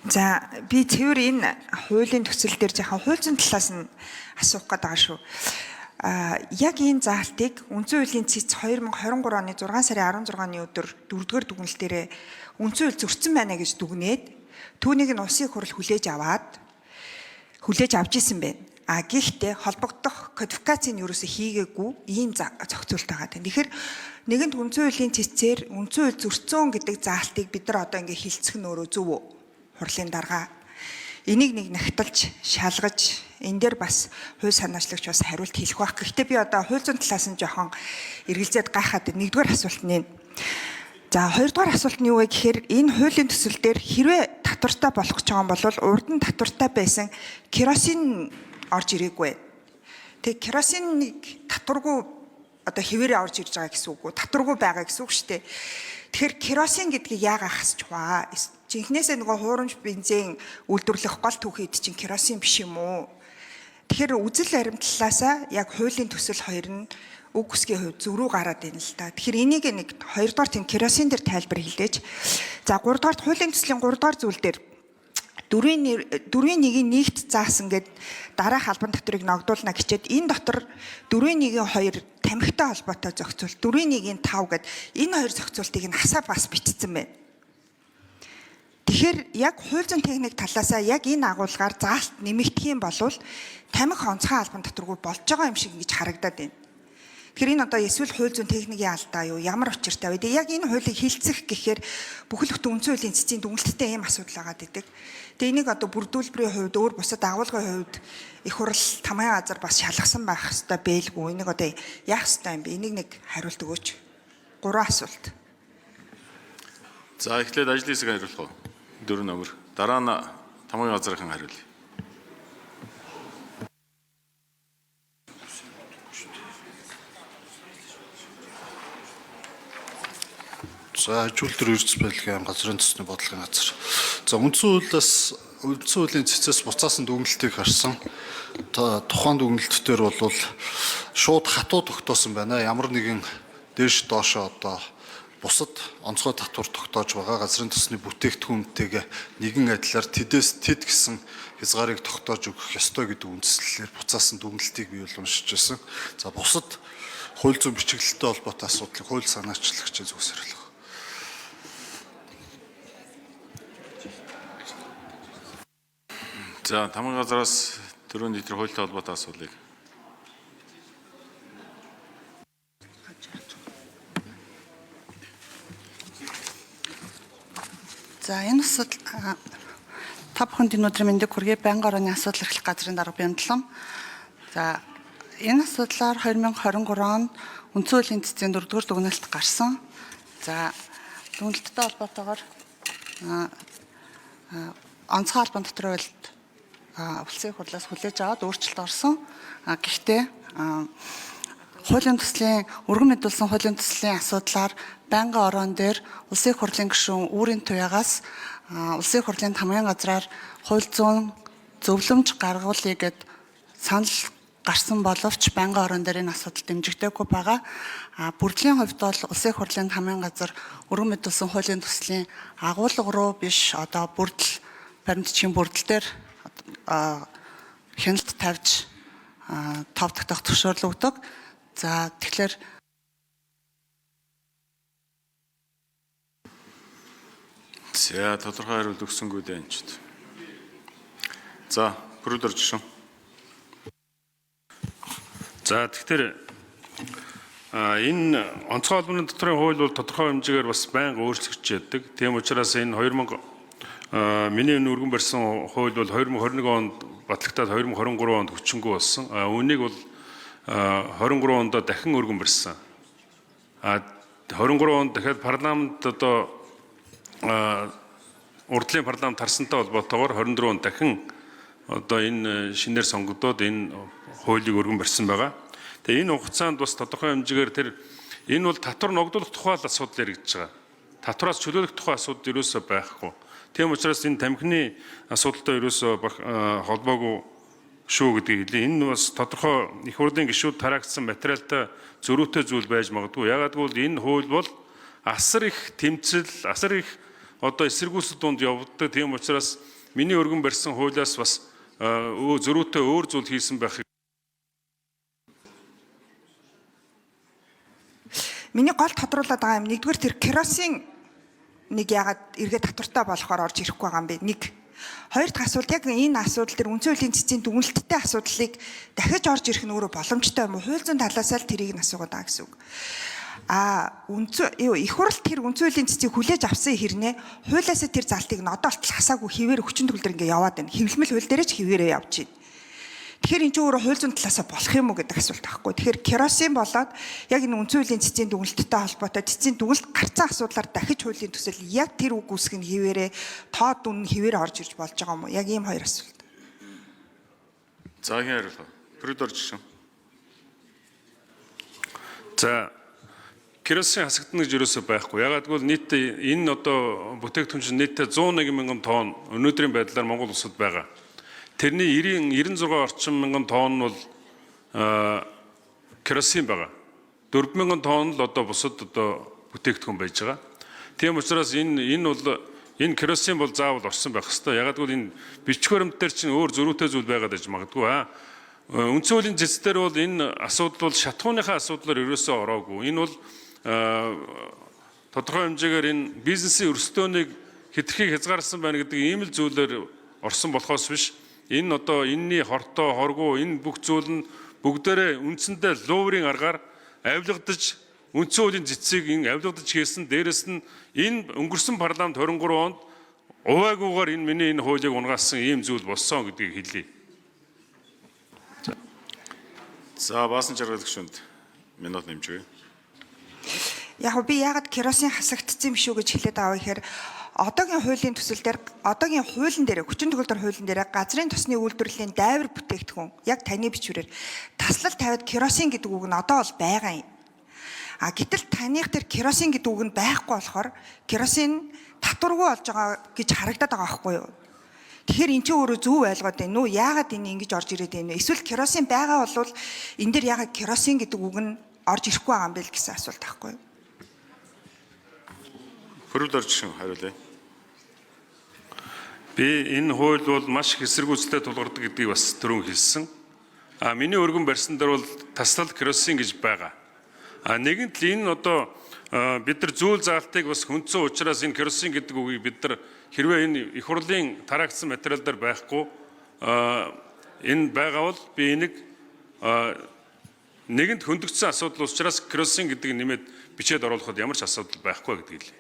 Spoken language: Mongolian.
За би цэвэр энэ хуулийн төсөл дээр жоохон хууль зүйн талаас нь асуух гээд байгаа шүү. Яг энэ заалтыг үндсэн хуулийн цэц 2023 оны 6 сарын 16-ны өдөр 4-р дүгнэлт дээрээ үндсэн хууль зөрчсөн байна гэж дүгнээд түүнийг нь улсын хурал хүлээж авч исэн байна. Гэхдээ холбогдох кодификацийг нь ерөөсө хийгээгүй ийм зохицуулт байгаа. Тэгэхээр нэгэнт үндсэн хуулийн цэцээр үндсэн хууль зөрчсөн гэдэг заалтыг бид нар одоо ингээ хилцэх нь өөрөө зөв үү? Хурлын дарга энийг нэг нягтлж шалгаж энэ дээр бас хууль санаачлагч бас хариулт хэлэх байх. Гэхдээ би одоо хууль зүйн талаас нь жоохон эргэлзээд гайхаад нэгдүгээр асуулт нь. За хоёрдугаар асуулт нь юу вэ гэхээр энэ хуулийн төсөл дээр хэрвээ татвартай болох гэж байгаа юм бол урд нь татвартай байсан керосин орж ирээгүй. Тэг керосиныг татваргүй одоо хэвээрээ орж ирж байгаа гэсэн үг үү? Татваргүй байгаа гэсэн үг шүү дээ. Тэгэхээр керосин гэдгийг яагаад хасч байгаа? Жинхнээсээ нөгөө хуурамч бензин үйлдвэрлэх гол түүхийд чинь керосин биш юм уу? Тэгэхээр үзэл баримтлалаасаа яг хуулийн төсөл хоёр нь үг хүсгийн хувьд зөрүү гараад байна л да. Тэгэхээр энийг нэг хоёрдугаар тийм керосин дээр тайлбар хэлээч. За гуравдугаар хуулийн төслийн гуравдугаар зүйл дээр дөрвийн нэгийг нийгт заасан гэд дараах албан татварыг ногдуулна гэчээд энэ дотор дөрвийн нэгийн 2 тамхитай холбоотой зохицуул, дөрвийн нэгийн 5 гэд энэ хоёр зохицуултыг нь хасаа бас бичсэн байна. Тэгэхээр яг хууль зүйн техник талаасаа яг энэ агуулгаар заалт нэмэгдэх юм бол тамхи онцгой албан татваргүй болж байгаа юм шиг ингэж харагдаад байна. Тэгэхээр энэ одоо эсвэл хууль зүйн техникийн алдаа юу, ямар учиртай вэ? Яг энэ хуулийг хилцэх гэхээр бүхэл бүтэн үндсэн хуулийн цэцгийн дүгнэлттэй ийм асуудал байгаа гэдэг. Тэгээ энийг одоо бүрдүүлбэрийн хувьд өөр бусад агуулгын хувьд их хурал тамгын газар бас шалгасан байх ёстой бэлгүй. Энийг одоо яах ёстой юм бэ? Энийг нэг хариулт өгөөч. 3 асуулт. За эхлээд ажлын хэсэг хариулах уу? 4 номер. Дараа нь тамгын газрын хариулъя. За хажуултар эрдэс байлгийн газрын төсний бодлогын газар. За үндсэн хуулийн цэцээс буцаасан дүгнэлтийг харсан. Тухайн дүгнэлт дээр бол шууд хатуу тогтоосон байна. Ямар нэгэн дээш доошоо одоо бусад онцгой татвар тогтоож байгаа газрын төсний бүтээгдэхүүнтэйгээ нэгэн адилаар тэдээс тэд гэсэн хязгаарыг тогтоож өгөх ёстой гэдэг үндслэлээр буцаасан дүгнэлтийг бий уламжиж байсан. За бусад хууль зүйн бичиглэлтэй холбоотой асуудлыг хууль санаачлагчийн зүгээс хариулах. За тамгын газраас 4 литр хуультай холбоотой асуулыг. За энэ асуудал та бүхэнд энэ өдрийн мэндийг хүргэе. Байнгын орооны асуудал эрхлэх газрын дарга Бямдлам. За энэ асуудлаар 2023 онд үндсэн хуулийн цэцгийн 4-р дүгнэлт гарсан. За дүгнэлттэй холбоотойгоор онцгой албан татварын хуульд улсын хурлаас хүлээж аваад өөрчлөлт орсон. Гэхдээ хуулийн төслийн өргөн мэдүүлсэн хуулийн төслийн асуудлаар байнгын ороон дээр улсын хурлын гишүүн үүрийн туягаас улсын хурлын тамгын газраар хууль зүйн зөвлөмж гаргуулъя гэд санал гарсан боловч байнгын ороон дээр энэ асуудал дэмжигдээгүй байгаа. Бүрдлийн хувьд бол улсын хурлын тамгын газар өргөн мэдүүлсэн хуулийн төслийн агуулга руу биш одоо бүрдэл баримтчийн бүрдэл дээр хяналт тавьж тов тогтоох зөвшөөрөл өгдөг. За тэгэхээр За тодорхой хариулт өгсөнгүй дээ энэ ч. За бүрдэр жишээ. За тэгэхээр энэ онцгой албаны татварын хууль бол тодорхой хэмжээгээр бас байнга өөрчлөгдөж яддаг. Тийм учраас энэ 2000 миний өргөн барьсан хууль бол 2021 онд батлагтаад 2023 онд хүчингүй болсон. Үүнийг бол 23 онд дахин өргөн барьсан. 23 онд дахиад парламент одоо урдлын парламент тарсантай холбоотойгоор 24 онд дахин одоо энэ шинээр сонгогдоод энэ хуулийг өргөн барьсан байгаа. Тэгээ энэ хугацаанд бас тодорхой хэмжээгээр тэр энэ бол татвар ногдуулах тухай асуудал яригдж байгаа. Татвараас чөлөөлөх тухай асуудал ерөөсөө байхгүй. Тийм учраас энэ тамхины асуудалтай ерөөсөө холбоогүй шүү гэдгийг хэлээ. Энэ бас тодорхой их хурлын гишүүд тараагдсан материалтай зөрүүтэй зүйл байж магадгүй. Ягаад гэвэл энэ хууль бол асар их тэмцэл, асар их одоо эсэргүүцэл донд явагддаг. Тийм учраас миний өргөн барьсан хуулиас бас зөрүүтэй өөр зүйл хийсэн байх. Миний гол тодруулаад байгаа юм нэгдүгээр тэр керосин нэг ягаад эргээд татвартай болохоор орж ирэхгүй байгаа юм бэ? Нэг. Хоёр дахь асуудал яг энэ асуудал дээр үндсэн хуулийн цэцгийн дүгнэлттэй асуудлыг дахиж орж ирэх нь өөрөө боломжтой юм уу? Хууль зүйн талаас л тэрийг нь асуугаад байгаа гэсэн үг. Их хурл тэр үндсэн хуулийн цэцгийг хүлээж авсан хэрнээ хуулиасаа тэр залтыг нь одоо болтол хасаагүй хിവэр хүчин төгөлдөр ингээ яваад байна. Хэвлэмэл хууль дээрээ ч хിവэрээ явж байна. Тэгэхээр энэ ч өөрөө хууль зүйн талаасаа болох юм уу гэдэг асуулт байхгүй. Тэгэхээр керосин болоод яг энэ үндсэн хуулийн цэцгийн дүгнэлттэй холбоотой цэцгийн дүгнэлт гарцсан асуудлаар дахиж хуулийн төсөл яг тэр үг үсэг нь хിവэрээ тоод дүн нь хിവэрээ орж ирж болж байгаа юм уу? Яг ийм хоёр асуулт. Цагийн хариулга. Придор жишээ. За керосин хасагдана гэж юусоо байхгүй. Ягаад гэвэл нийтдээ энэ одоо бүтээгдэхүүн чинь нийтдээ 101 мянган тонн өнөөдрийн байдлаар Монгол улсад байгаа. Тэрний 96 орчим мянган тонн нь бол керосин байгаа. 4,000 тонн л одоо бусад одоо бүтээгдэхүүн байж байгаа. Тийм учраас энэ керосин бол заавал орсон байх хэвээр. Ягаад гэвэл энэ бичиг баримт дээр чинь өөр зөрүүтэй зүйл байгаад байж магадгүй. Үндсэн хуулийн цэц дээр бол энэ асуудал бол шатхууныхаа асуудлаар ерөөсөө ороогүй. Энэ бол тодорхой хэмжээгээр энэ бизнесийн өрсөлдөөнийг хэтэрхий хязгаарласан байна гэдэг ийм л зүйлээр орсон болохоос биш. Энэ одоо энэний хортой хоргоо энэ бүх зүйл нь бүгдээрээ үндсэндээ луурын аргаар авилгадаж үндсэн хуулийн цэцгийг авилгадаж хийсэн. Дээрэс нь энэ өнгөрсөн парламент 23 онд уваагүйгээр миний энэ хуулийг унгаасан ийм зүйл болсон гэдгийг хэлье. За баасан жаргал гүшүнд минут нэмжгүй. Яг би ягаад керосин хасагдсан юм шүү гэж хэлээд байгаа вэ гэхээр одоогийн хуулийн төсөл дээр одоогийн хуулийн дээр хүчин төгөлдөр хуулийн дээр газрын тосны үйлдвэрлэлийн дайвар бүтээгдэхүүн яг таны бичвэрээр таслал тавиад керосин гэдэг үг нь одоо бол байгаа юм. Гэтэл таних тэр керосин гэдэг үг нь байхгүй болохоор керосин татваргүй болж байгаа гэж харагдаад байгаа байхгүй юу? Тэгэхээр эн чинь өөрөө зөв ойлгоод байна уу? Яагаад энэ ингэж орж ирээд байна вэ? Эсвэл керосин байгаа бол энэ дээр яагаад керосин гэдэг үг нь орж ирэхгүй байгаа юм бэ гэсэн асуулт байхгүй юу? Придор жишээ хариулъя. Би энэ хууль бол маш их эсэргүүцэлтэй тулгардаг гэдгийг бас түрүүн хэлсэн. Миний өргөн барьсан дээр бол таслал керосин гэж байгаа. Нэгэнт л энэ одоо бид нар зүйл заалтыг бас хүндсэн учраас энэ керосин гэдэг үгийг бид нар хэрвээ энэ их хурлын тараагдсан материал дээр байхгүй энэ байгаа бол би энийг нэгэнт хөндөгдсөн асуудал учраас керосин гэдэг нэмээд бичээд оруулахад ямар ч асуудал байхгүй гэдгийг хэлье.